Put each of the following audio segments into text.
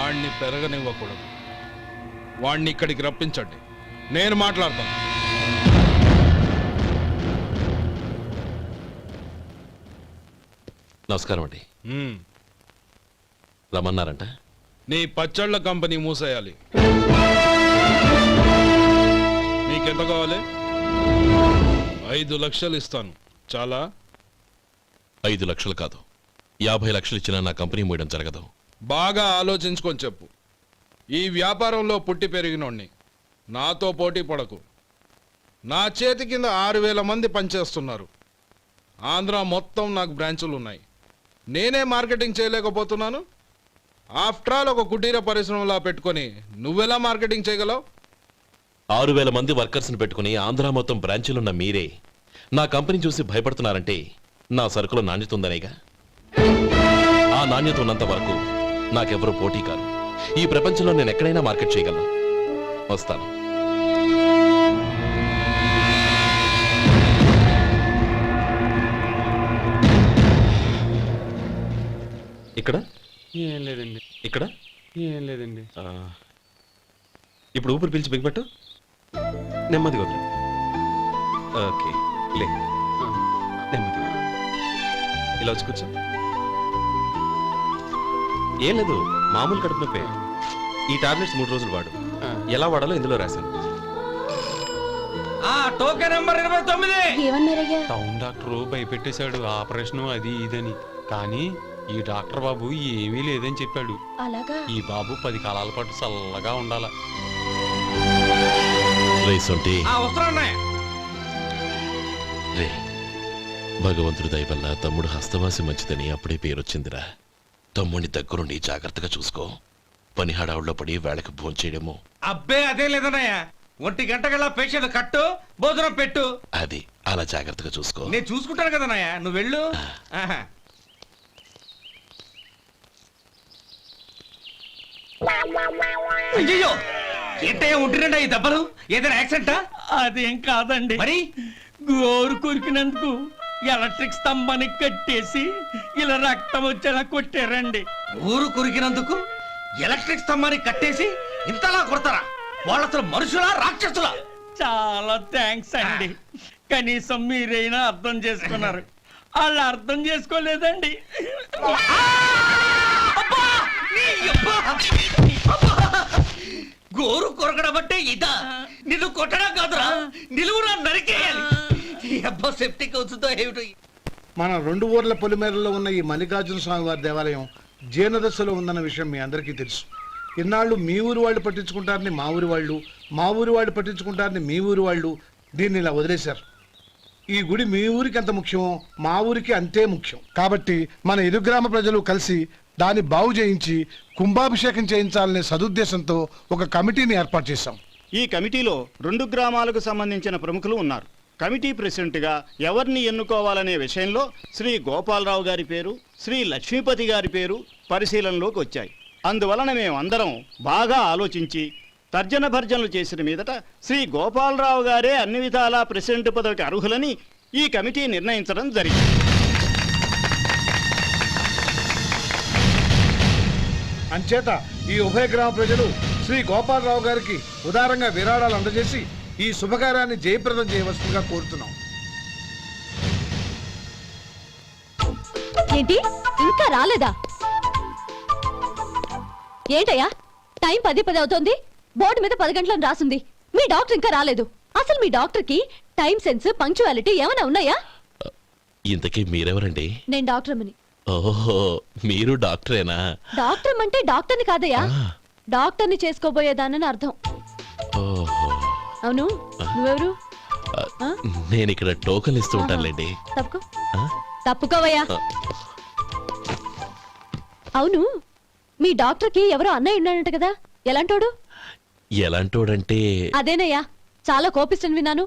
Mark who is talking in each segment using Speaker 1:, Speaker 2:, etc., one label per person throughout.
Speaker 1: వాణ్ణి పెరగనివ్వకూడదు. వాణ్ణి ఇక్కడికి రప్పించండి, నేను మాట్లాడతాను.
Speaker 2: నమస్కారం అండి. రమ్మన్నారంట?
Speaker 1: నీ పచ్చళ్ళ కంపెనీ మూసేయాలి. నీకెంత కావాలి? 5 లక్షలు ఇస్తాను. చాలా?
Speaker 2: 5 లక్షలు కాదు, 50 లక్షలు ఇచ్చినా నా కంపెనీ మూయడం జరగదు.
Speaker 1: బాగా ఆలోచించుకొని చెప్పు. ఈ వ్యాపారంలో పుట్టి పెరిగినోడ్ని, నాతో పోటీ పడకు. నా చేతి కింద 6,000 మంది పనిచేస్తున్నారు. ఆంధ్ర మొత్తం నాకు బ్రాంచులు ఉన్నాయి. నేనే మార్కెటింగ్ చేయలేకపోతున్నాను. ఆఫ్టర్ ఆల్ ఒక కుటీర పరిశ్రమలా పెట్టుకొని నువ్వెలా మార్కెటింగ్ చేయగలవు?
Speaker 2: 6,000 మంది వర్కర్స్ని పెట్టుకుని ఆంధ్ర మొత్తం బ్రాంచీలున్న మీరే నా కంపెనీ చూసి భయపడుతున్నారంటే నా సరుకులో నాణ్యత ఉందనేగా. ఆ నాణ్యత ఉన్నంత వరకు నాకెవరూ పోటీ కాదు. ఈ ప్రపంచంలో నేను ఎక్కడైనా మార్కెట్ చేయగలను. వస్తాను. ఇక్కడ
Speaker 3: ఏం లేదండి.
Speaker 2: ఇక్కడ
Speaker 3: ఏం లేదండి.
Speaker 2: ఇప్పుడు ఊపిరి పీల్చి బిగ్బట్టు, నెమ్మదిగా వదిలి. ఓకే, లే, నెమ్మదిగా ఇలా వచ్చి కూర్చో. ఏం లేదు, మామూలు కడుపు నొప్పే. ఈ టాబ్లెట్స్ 3 రోజులు వాడు. ఎలా వాడాలో ఇందులో రాశాను.
Speaker 3: Token number 29.
Speaker 4: టౌన్ డాక్టర్ భయపెట్టేశాడు, ఆపరేషన్ అది ఇదని. కానీ ఈ డాక్టర్ బాబు ఏమీ లేదని చెప్పాడు. ఈ బాబు 10 కాలాల పాటు చల్లగా ఉండాల.
Speaker 2: భగవంతుడి దయ వల్ల తమ్ముడు హస్తవాసి మంచిదని అప్పుడే పేరొచ్చిందిరా. తమ్ముడిని దగ్గరుండి జాగ్రత్తగా చూసుకో. పని హడావుల్లో పడి వేళకు భోంచేయడము.
Speaker 3: అబ్బే అదే లేదన్నయ్య. 1 గంట గల పేషెంట్ కట్టు, భోజనం పెట్టు.
Speaker 2: అది అలా జాగ్రత్తగా చూసుకో.
Speaker 3: నేను చూసుకుంటాను కదన్నయ్య, నువ్వు వెళ్ళు. అయ్యో, ఏంటయ్యా ఉంటున్నాడా ఈ దెబ్బలు? ఏదైనా యాక్సిడెంటా?
Speaker 5: అదేం కాదండి.
Speaker 3: మరి
Speaker 5: గోరు కొరికినందుకు ఎలక్ట్రిక్ స్తంభానికి కట్టేసి ఇలా రక్తం వచ్చేలా కొట్టారండి.
Speaker 3: ఊరు కొరికినందుకు ఎలక్ట్రిక్ స్తంభానికి కట్టేసి ఇంతలా కొడతారా? వాళ్ళ అసలు మనుషులా, రాక్షసులా?
Speaker 5: చాలా థ్యాంక్స్ అండి. కనీసం మీరైనా అర్థం చేసుకున్నారు. వాళ్ళు అర్థం చేసుకోలేదండి.
Speaker 3: గోరు కొరకడం అంటే ఇదా? నిన్ను కొట్టడం కాదురా, నిలువురా నరికేయాలి. అబ్బా సెప్టిక్ అవుతుందో ఏమిటో.
Speaker 6: మన 2 ఊర్ల పొలిమేరలో ఉన్న ఈ మల్లికార్జున స్వామి వారి దేవాలయం జీర్ణదశలో ఉందన్న విషయం మీ అందరికీ తెలుసు. ఇన్నాళ్ళు మీ ఊరు వాళ్ళు పట్టించుకుంటారని మా ఊరి వాళ్ళు, మా ఊరి వాళ్ళు పట్టించుకుంటారని మీ ఊరి వాళ్ళు దీన్ని ఇలా వదిలేశారు. ఈ గుడి మీ ఊరికి ఎంత ముఖ్యమో మా ఊరికి అంతే ముఖ్యం. కాబట్టి మన ఇరు గ్రామ ప్రజలు కలిసి దాన్ని బాగు చేయించి కుంభాభిషేకం చేయించాలనే సదుద్దేశంతో ఒక కమిటీని ఏర్పాటు చేశాం.
Speaker 7: ఈ కమిటీలో 2 గ్రామాలకు సంబంధించిన ప్రముఖులు ఉన్నారు. కమిటీ ప్రెసిడెంట్గా ఎవరిని ఎన్నుకోవాలనే విషయంలో శ్రీ గోపాలరావు గారి పేరు, శ్రీ లక్ష్మీపతి గారి పేరు పరిశీలనలోకి వచ్చాయి. అందువలన మేమందరం బాగా ఆలోచించి తర్జన భర్జనలు చేసిన మీదట శ్రీ గోపాలరావు గారే అన్ని విధాలా ప్రెసిడెంట్ పదవికి అర్హులని ఈ కమిటీ నిర్ణయించడం జరిగింది.
Speaker 6: అంచేత ఈ ఉభయ గ్రామ ప్రజలు శ్రీ గోపాలరావు గారికి ఉదారంగా విరాళాలు అందజేసి ఈ శుభకార్యాన్ని జయప్రదం చేయవలసిందిగా కోరుతున్నాం.
Speaker 8: ఏంటి ఇంకా రాలేదా? ఏంటయ్యా, టైం 10 అవుతోంది. బోర్డు మీద 10 గంటలను రాసింది. మీ డాక్టర్ ఇంకా రాలేదు. అసలు మీ డాక్టర్ కి టైం సెన్స్, పంక్చువాలిటీ ఏమైనా ఉన్నాయా?
Speaker 2: ఇంతకీ మీరెవరండి?
Speaker 8: నేను డాక్టర్ అమ్మని.
Speaker 2: ఓహో, మీరు డాక్టరేనా?
Speaker 8: డాక్టర్ అంటే డాక్టర్ని కాదయ్యా, డాక్టర్ని చేసుకోబోయేదానని అర్థం. అవును, నువ్వెవరు?
Speaker 2: నేను ఇక్కడ టోకన్ ఇస్తూ ఉంటానులేండి.
Speaker 8: తప్పుకో, తప్పుకోవయ్యా. అవును, మీ డాక్టర్ కి ఎవరో అన్నయ్య ఉన్నాడంట కదా, ఎలాంటోడు?
Speaker 2: ఎలాంటోడంటే
Speaker 8: అదేనయ్యా, చాలా కోపిస్తని విన్నాను.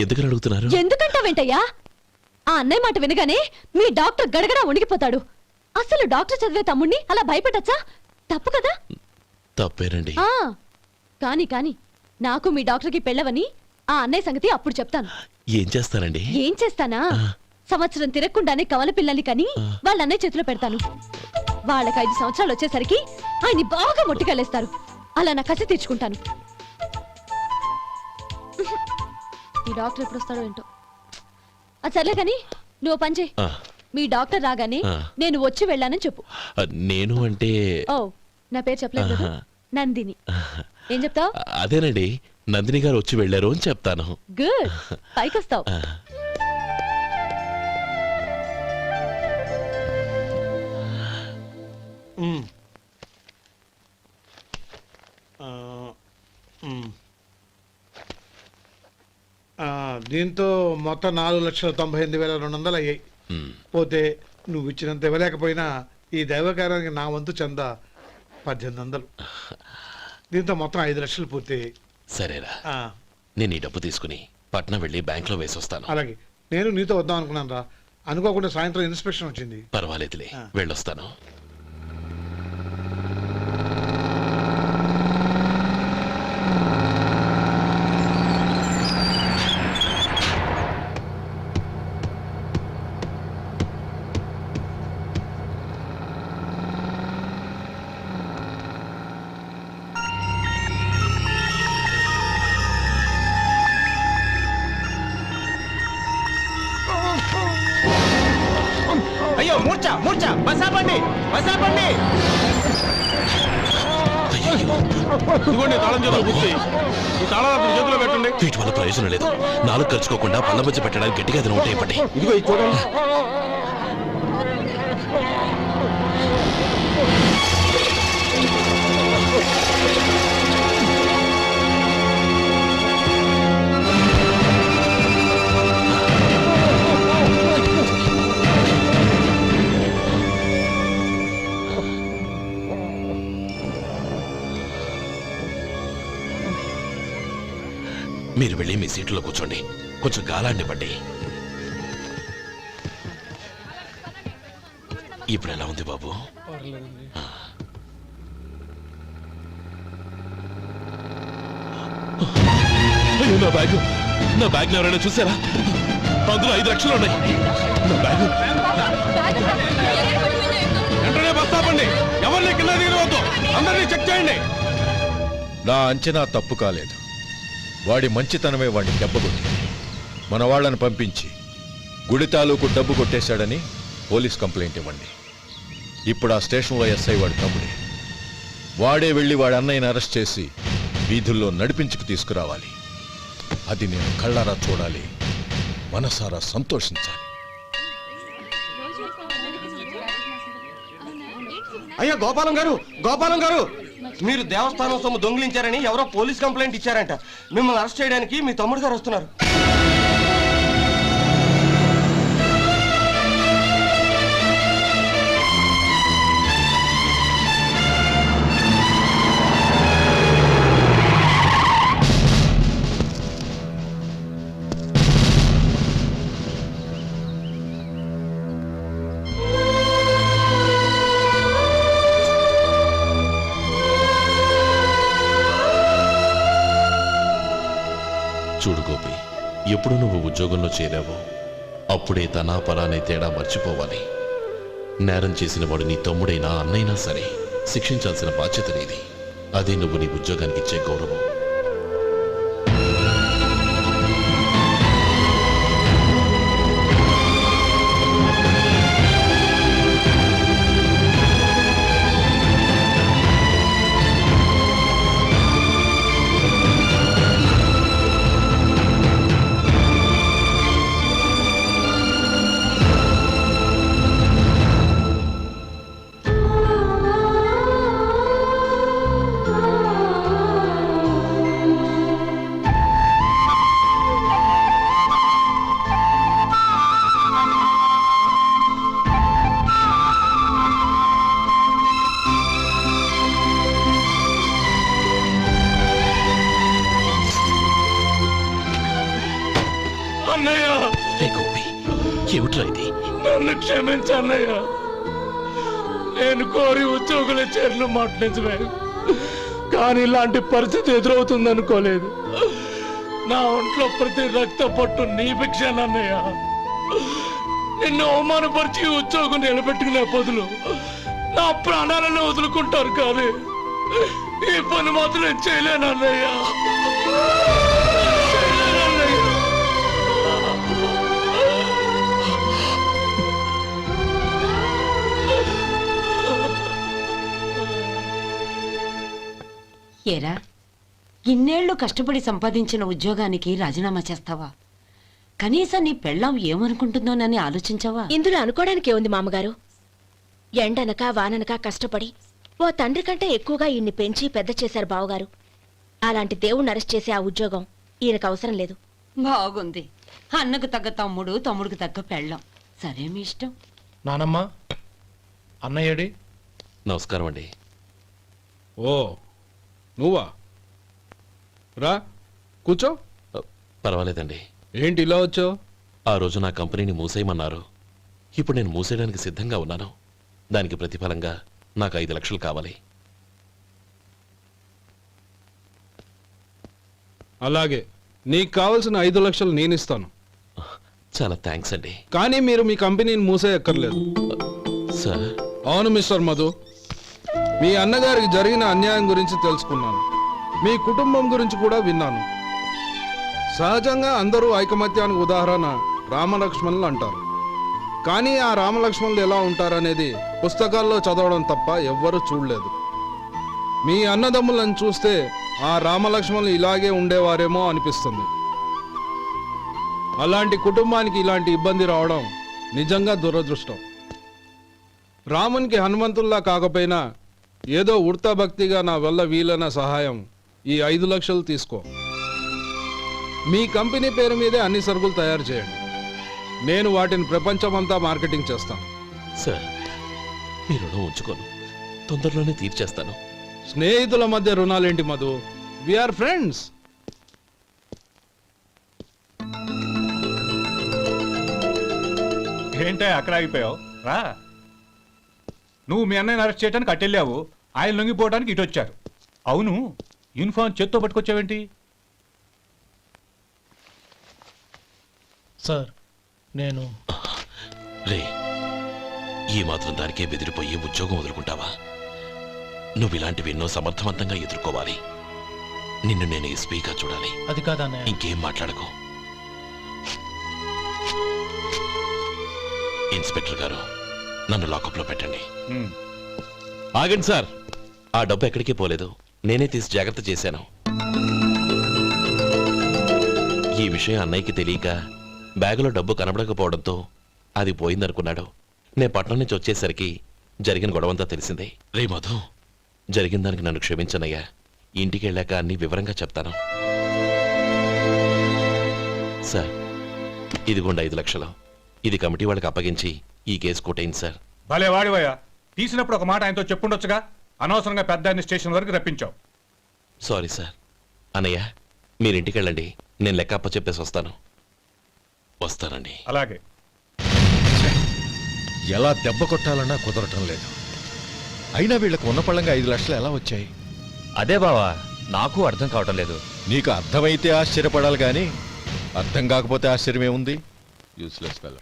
Speaker 2: ఎందుకని అడుగుతున్నారు?
Speaker 8: ఎందుకంటావేంటయ్యా? ఆ అన్నయ్య మాట వినగానే మీ డాక్టర్ గడగడా ఉణిగిపోతాడు. అసలు డాక్టర్ చదివే తమ్ముణ్ణి అలా భయపెట్టచ్చా? తప్పు కదా?
Speaker 2: తప్పేనండి.
Speaker 8: కాని కాని నాకు మీ డాక్టర్ కి పెళ్ళవని ఆ అన్నయ్య సంగతి అప్పుడు చెప్తాను.
Speaker 2: ఏం చేస్తానండి?
Speaker 8: ఏం చేస్తానా, సంవత్సరం తిరగకుండానే కవల పిల్లల్ని కని వాళ్ళ అన్నయ్య చేతిలో పెడతాను. వాళ్ళకి 5 సంవత్సరాలు వచ్చేసరికి ఆయన్ని బాగా మొట్టికెళ్ళేస్తారు. అలా నా కసి తెచ్చుకుంటాను. ఈ డాక్టర్ ఎప్పుడు వస్తాడో ఏంటో. అది సర్లే కానీ నువ్వు పని చేయి.
Speaker 2: ఆ,
Speaker 8: మీ డాక్టర్ రాగానే
Speaker 2: ఆ.
Speaker 8: నేను వచ్చి వెళ్ళానని చెప్పు.
Speaker 2: నేను అంటే
Speaker 8: ఓ నా పేరు చెప్పలేదు కదా? నందిని. ఏం చెప్తావు?
Speaker 2: అదేనండి, నందిని గారు వచ్చి వెళ్ళారు అని చెప్తాను.
Speaker 8: గుడ్, పైకొస్తావు.
Speaker 2: ఆ,
Speaker 6: దీంతో మొత్తం 4,98,200 అయ్యాయి.
Speaker 2: ఉమ్.
Speaker 6: పోతే నువ్వు ఇచ్చినంత ఇవ్వలేకపోయినా ఈ దైవకార్యానికి నా వంతు చందా 1800. దీంతో మొత్తం 5 లక్షలు పూర్తయ్యాయి.
Speaker 2: సరేరా,
Speaker 6: ఆ,
Speaker 2: నేను ఈ డబ్బు తీసుకుని పట్నం వెళ్ళి బ్యాంక్ లో వేసొస్తాను.
Speaker 6: అలాగే నేను నీతో వద్దాం అనుకున్నాను రా. అనుకోకుండా సాయంత్రం ఇన్స్పెక్షన్ వచ్చింది.
Speaker 2: పర్వాలేదులే,
Speaker 6: ఆ.
Speaker 2: వెళ్ళొస్తాను.
Speaker 3: అయ్యో మూర్ఛ మూర్ఛ బసాపండి బసాపండి.
Speaker 1: ఇదిగోండి తాళం చేతులు పూర్తి. ఈ తాళాలు చేతిలో పెట్టండి.
Speaker 2: వీటి వల్ల ప్రయోజనం లేదు. నాలుగు ఖర్చుకోకుండా పళ్ళ మధ్య పెట్టడానికి గట్టిగా అది నోట్ అయిపోయి.
Speaker 1: ఇదిగో ఇది చూడండి.
Speaker 2: మీరు వెళ్ళి మీ సీట్లో కూర్చోండి, కొంచెం గాలాండి పట్టి. ఇప్పుడు ఎలా ఉంది బాబు? ఆ. అయ్యో, నా బ్యాగ్ ఎవరైనా చూసారా? అందులో 5 లక్షలు ఉన్నాయి. నా బ్యాగ్
Speaker 1: వెంటనే బస్ ఆపండి. ఎవరిని కింద దిగవద్దు. అందరినీ చెక్ చేయండి.
Speaker 9: నా అంచనా తప్పు కాలేదు. వాడి మంచితనమే వాడిని దెబ్బకొట్టి మన వాళ్ళని పంపించి గుడి తాలూకు డబ్బు కొట్టేశాడని పోలీస్ కంప్లైంట్ ఇవ్వండి. ఇప్పుడు ఆ స్టేషన్లో ఎస్ఐ వాడి తమ్ముడే. వాడే వెళ్ళి వాడి అన్నయ్యని అరెస్ట్ చేసి వీధుల్లో నడిపించుకు తీసుకురావాలి. అది నేను కళ్ళారా చూడాలి, మనసారా సంతోషించాలి.
Speaker 3: అయ్యో గోపాలం గారు, గోపాలం గారు, మీరు దేవస్థానం సొమ్ము దొంగిలించారని ఎవరో పోలీస్ కంప్లైంట్ ఇచ్చారంట. మిమ్మల్ని అరెస్ట్ చేయడానికి మీ తమ్ముడు గారు వస్తున్నారు.
Speaker 2: చూడు గోపి, ఎప్పుడు నువ్వు ఉద్యోగంలో చేరావో అప్పుడే తనా పరానే తేడా మర్చిపోవాలి. నేరం చేసిన వాడు నీ తమ్ముడైనా అన్నైనా సరే శిక్షించాల్సిన బాధ్యత నీది. అదే నువ్వు నీ ఉద్యోగానికి ఇచ్చే గౌరవం. ఏమిట్రా ఇది?
Speaker 5: నన్ను క్షమించన్నయ్య. నేను కోరి ఉద్యోగుల చేరిన మాట నిజమే, కానీ ఇలాంటి పరిస్థితి ఎదురవుతుంది అనుకోలేదు. నా ఒంట్లో ప్రతి రక్త పట్టు నీ భిక్షనన్నయ్య. నిన్ను అవమానపరిచి ఉద్యోగం నిలబెట్టుకునే బదులు నా ప్రాణాలను వదులుకుంటారు కానీ ఈ పని మాత్రం నేను చేయలేను అన్నయ్య. చేయలేను అన్నయ్య.
Speaker 10: ఏరా ఇన్నేళ్లు కష్టపడి సంపాదించిన ఉద్యోగానికి రాజీనామా చేస్తావా? కనీసం నీ పెళ్ళాం ఏమనుకుంటుందోనని ఆలోచించావా?
Speaker 8: ఇందులో అనుకోవడానికి ఉంది మామగారు. ఎండనక వాననక కష్టపడి ఓ తండ్రి కంటే ఎక్కువగా ఈయన్ని పెంచి పెద్ద చేశారు బావగారు. అలాంటి దేవుణ్ణి అరెస్ట్ చేసే ఆ ఉద్యోగం ఈయనకు అవసరం లేదు.
Speaker 10: బాగుంది. అన్నకు తగ్గ తమ్ముడు, తమ్ముడికి తగ్గ పెళ్ళాం. సరే మీ ఇష్టం.
Speaker 5: నానమ్మ, అన్నయ్యడి.
Speaker 2: నమస్కారం అండి.
Speaker 1: ఓ నువ్వా? రా కూర్చో.
Speaker 2: పర్వాలేదండి.
Speaker 1: ఏంటి ఇలా వచ్చావు?
Speaker 2: ఆ రోజు నా కంపెనీని మూసేయమన్నారు. ఇప్పుడు నేను మూసేయడానికి సిద్ధంగా ఉన్నాను. దానికి ప్రతిఫలంగా నాకు 5 లక్షలు కావాలి.
Speaker 1: అలాగే, నీకు కావలసిన 5 లక్షలు నేను ఇస్తాను.
Speaker 2: చాలా థ్యాంక్స్ అండి.
Speaker 1: కానీ మీరు మీ కంపెనీని మూసేయక్కర్లేదు.
Speaker 2: సార్,
Speaker 1: అవును మిస్టర్ మధు, మీ అన్నగారికి జరిగిన అన్యాయం గురించి తెలుసుకున్నాను. మీ కుటుంబం గురించి కూడా విన్నాను. సహజంగా అందరూ ఐకమత్యానికి ఉదాహరణ రామలక్ష్మణులు అంటారు. కానీ ఆ రామలక్ష్మణులు ఎలా ఉంటారనేది పుస్తకాల్లో చదవడం తప్ప ఎవ్వరూ చూడలేదు. మీ అన్నదమ్ములను చూస్తే ఆ రామలక్ష్మణులు ఇలాగే ఉండేవారేమో అనిపిస్తుంది. అలాంటి కుటుంబానికి ఇలాంటి ఇబ్బంది రావడం నిజంగా దురదృష్టం. రామునికి హనుమంతుల్లా కాకపోయినా ఏదో ఉడతా భక్తిగా నా వల్ల వీలైన సహాయం ఈ 5 లక్షలు తీసుకో. మీ కంపెనీ పేరు మీదే అన్ని సరుకులు తయారు చేయండి. నేను వాటిని ప్రపంచమంతా మార్కెటింగ్ చేస్తాను.
Speaker 2: సార్, మీ రుణం ఉంచుకోను. తొందరలోనే తీర్చేస్తాను.
Speaker 1: స్నేహితుల మధ్య రుణాలేంటి మధు? We are friends.
Speaker 11: ఏంటే అక్కడ ఆగిపోయావు? రా. నువ్వు మీ అన్నయ్యని అరెస్ట్ చేయడానికి అట్టెళ్ళావు, ఆయన లొంగిపోవడానికి ఇటు వచ్చారు. అవును, యూనిఫామ్ చేత్తో పట్టుకొచ్చావేంటి?
Speaker 5: సార్, నేను
Speaker 2: రే, ఈ మాత్రం దానికే బెదిరిపోయి ఉద్యోగం వదులుకుంటావా? నువ్వు ఇలాంటివి ఎన్నో సమర్థవంతంగా ఎదుర్కోవాలి. నిన్ను నేను ఎస్పీగా చూడాలి.
Speaker 5: అది కాదన్నయ్య.
Speaker 2: ఇంకేం మాట్లాడకు. ఇన్స్పెక్టర్ గారు, నన్ను లాకప్లో పెట్టండి. ఆగండి సార్, ఆ డబ్బు ఎక్కడికి పోలేదు. నేనే తీసి జాగ్రత్త చేశాను. ఈ విషయం అన్నయ్యకి తెలియక బ్యాగులో డబ్బు కనబడకపోవడంతో అది పోయిందనుకున్నాడు. నేను పట్నం నుంచి వచ్చేసరికి జరిగిన గొడవంతా తెలిసిందే. రే మధు, జరిగిన దానికి నన్ను క్షమించనయ్యా. ఇంటికి వెళ్ళాక అన్ని వివరంగా చెప్తాను. సార్, ఇదిగోండి 5 లక్షలు. ఇది కమిటీ వాళ్ళకి అప్పగించి ఈ కేసు కొట్టేయండి సార్.
Speaker 11: భలే వాడివయ్యా. తీసినప్పుడు ఒక మాట ఆయనతో చెప్పుండొచ్చుగా. అనవసరంగా పెద్ద ఆయన స్టేషన్ వరకు రప్పించావు.
Speaker 2: Sorry sir. అన్నయ్య, మీరు ఇంటికి వెళ్ళండి. నేను లెక్క అప్ప చెప్పేసి వస్తాను. వస్తానండి.
Speaker 11: అలాగే.
Speaker 9: ఎలా దెబ్బ కొట్టాలన్నా కుదరటం లేదు. అయినా వీళ్ళకు ఉన్న పళ్ళంగా 5 లక్షలు ఎలా వచ్చాయి?
Speaker 3: అదే బావా, నాకు అర్థం కావటం లేదు.
Speaker 9: నీకు అర్థమైతే ఆశ్చర్యపడాలి కానీ అర్థం కాకపోతే ఆశ్చర్యం ఏముంది? Useless fellow.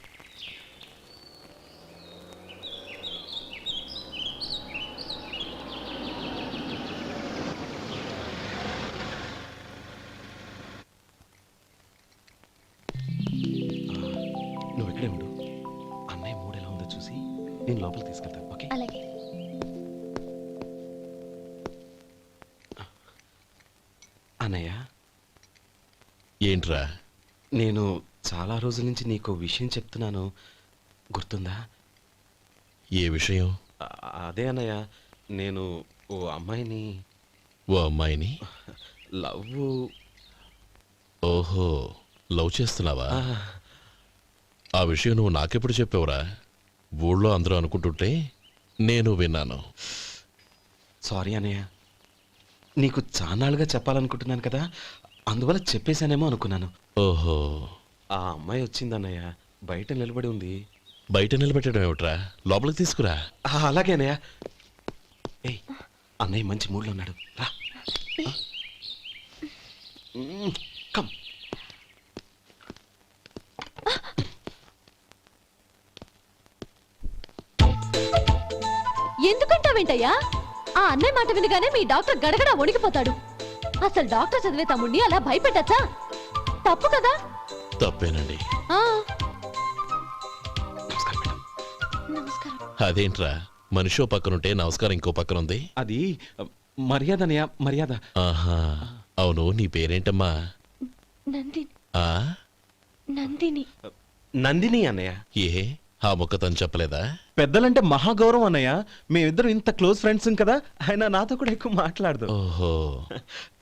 Speaker 2: నువ్వు ఇక్కడే ఉండు. అన్నయ్య మూడు ఎలా ఉందో చూసి నేను లోపలికి తీసుకెళ్తాను. ఓకే?
Speaker 8: అలాగే.
Speaker 3: అన్నయ్య,
Speaker 2: ఏంట్రా?
Speaker 3: నేను చాలా రోజుల నుంచి నీకు విషయం చెప్తున్నాను, గుర్తుందా?
Speaker 2: ఏ విషయం?
Speaker 3: అదే అన్నయ్య, నేను ఓ అమ్మాయిని
Speaker 2: ఓ అమ్మాయిని
Speaker 3: లవ్.
Speaker 2: ఓహో, లవ్ చేస్తున్నావా? ఆ విషయం నువ్వు నాకెప్పుడు చెప్పావురా? ఊళ్ళో అందరూ అనుకుంటుంటే నేను విన్నాను.
Speaker 3: సారీ అన్నయ్య, నీకు చాన్నాళ్ళుగా చెప్పాలనుకుంటున్నాను కదా, అందువల్ల చెప్పేశానేమో అనుకున్నాను.
Speaker 2: ఓహో,
Speaker 3: ఆ అమ్మాయి వచ్చిందన్నయ్య, బయట నిలబడి ఉంది.
Speaker 2: బయట నిలబెట్టడం ఏమిట్రా? లోపలికి తీసుకురా.
Speaker 3: అలాగే అన్నయ్య. ఏయ్, అన్నయ్య మంచి మూడ్లో ఉన్నాడు, రా. కమ్.
Speaker 8: ఎందుకంటావేంటయ్యా? ఆ అన్నయ్య మాట వినగానే మీ డాక్టర్ గడగడ వణికిపోతాడు. అసలు డాక్టర్ చదివే తమ్ముడిని అలా భయపెట్టచ్చా? తప్పు కదా.
Speaker 2: తప్పేనండి.
Speaker 8: ఆ,
Speaker 2: నమస్కారం. అదేంట్రా మనిషో పక్కనుంటే నమస్కారం ఇంకో పక్కన ఉంది?
Speaker 3: అది మర్యాదనయ్య, మర్యాద.
Speaker 2: ఆహా, అవును, నీ పేరేంటమ్మా?
Speaker 8: నందిని.
Speaker 2: ఆ
Speaker 8: నందిని.
Speaker 3: నందిని అన్నయ్య.
Speaker 2: ఏ ఆ ముక్క తను చెప్పలేదా?
Speaker 3: పెద్దలంటే మహాగౌరవం అన్నయ్య. మేమిద్దరం ఇంత క్లోజ్ ఫ్రెండ్స్ కదా, ఆయన నాతో కూడా ఎక్కువ మాట్లాడదు
Speaker 2: ఓహో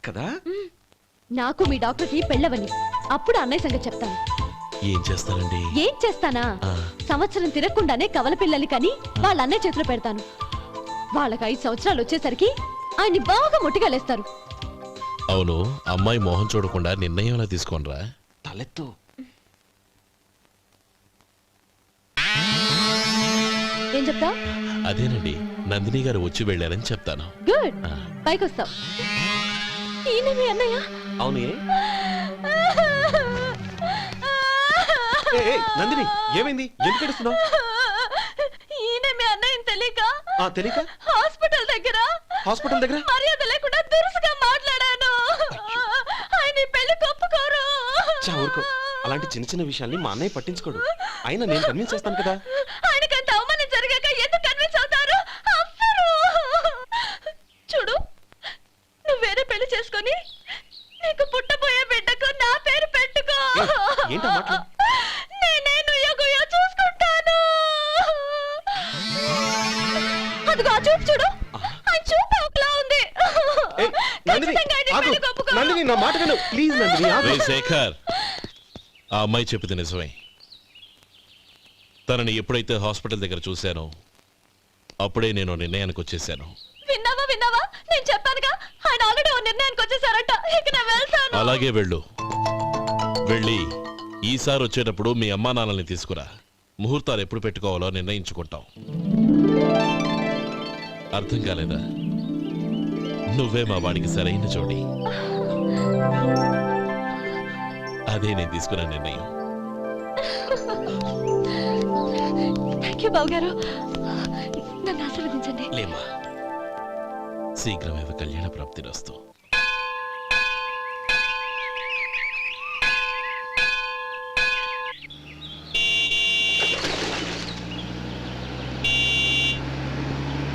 Speaker 3: కదా.
Speaker 8: నాకు మీ డాక్టర్కి పెళ్ళవని అప్పుడు అన్నయ్య సంగతి చెప్తాను.
Speaker 2: ఏం చేస్తారండి?
Speaker 8: ఏం చేస్తానా? సంవత్సరం తిరగకుండానే కవల పిల్లల్ని కని వాళ్ళ అన్నయ్య చేతిలో పెడతాను. వాళ్ళకి 5 సంవత్సరాలు వచ్చేసరికి ఆయన్ని బాగా ముట్టిగలేస్తారు.
Speaker 2: అవును, అమ్మాయి మోహం చూడకుండా నిర్ణయం ఎలా తీసుకోనరా?
Speaker 3: తలెత్తు.
Speaker 8: ఏం చెప్తా?
Speaker 2: అదేనండి, నందిని గారు వచ్చి వెళ్ళారని చెప్తాను.
Speaker 8: గుడ్, పైకొస్తావు. ఈయన మీ అన్నయ్య?
Speaker 3: అవును. నందిని, ఏమైంది? ఎందుకు ఏడుస్తున్నావు?
Speaker 8: ఈయన మీ అన్నయ్యని తెలియక
Speaker 3: తెలియక
Speaker 8: హాస్పిటల్ దగ్గర మర్యాద లేకుండా దురుసుగా మాట్లాడాను. ఆయన ఈ పెళ్లి ఒప్పుకోరు.
Speaker 3: ఊరుకో, అలాంటి చిన్న చిన్న విషయాల్ని మా అన్నయ్య పట్టించుకోడు. అయినా నేను కన్విన్స్ చేస్తాను కదా.
Speaker 8: ఆయనకంత అవమానం జరిగాక ఎందుకు కన్విన్స్ అవుతారు? అవ్వరు. చూడు, నువ్వు వేరే పెళ్లి చేసుకొని నీకు పుట్టబోయే బిడ్డకు నా పేరు పెట్టుకో.
Speaker 3: ఏంటో మాట్లాడు.
Speaker 8: నేనే నుయ్యో చూసుకుంటాను. అదిగో ఆ చూపు చూడు, ఆ చూపు ఒకలా ఉంది. ఖచ్చితంగా ఆయన పెళ్లికి ఒప్పుకో.
Speaker 3: నందిని, నా మాట విను ప్లీజ్. నందిని,
Speaker 2: రేయ్ శేఖర్, ఆ అమ్మాయి చెప్పింది నిజమే. తనని ఎప్పుడైతే హాస్పిటల్ దగ్గర చూశానో అప్పుడే నేను నిర్ణయానికి వచ్చేసాను.
Speaker 8: విన్నావా? నేను చెప్పానుగా, ఆయన ఆల్రెడీ ఓ నిర్ణయానికి వచ్చేసారట. ఇక నేను వెళ్తాను.
Speaker 2: అలాగే వెళ్ళు. వెళ్ళి ఈసారి వచ్చేటప్పుడు మీ అమ్మా నాన్నల్ని తీసుకురా. ముహూర్తాలు ఎప్పుడు పెట్టుకోవాలో నిర్ణయించుకుంటాం. అర్థం కాలేదా? నువ్వే మా వాడికి సరైన జోడి. అదే నేను తీసుకున్న నిర్ణయం.
Speaker 8: థ్యాంక్ యూ బావగారు, నన్ను ఆశీర్వదించండి.
Speaker 2: లేమా, శీఘ్రమేవ కళ్యాణ ప్రాప్తిరస్తు.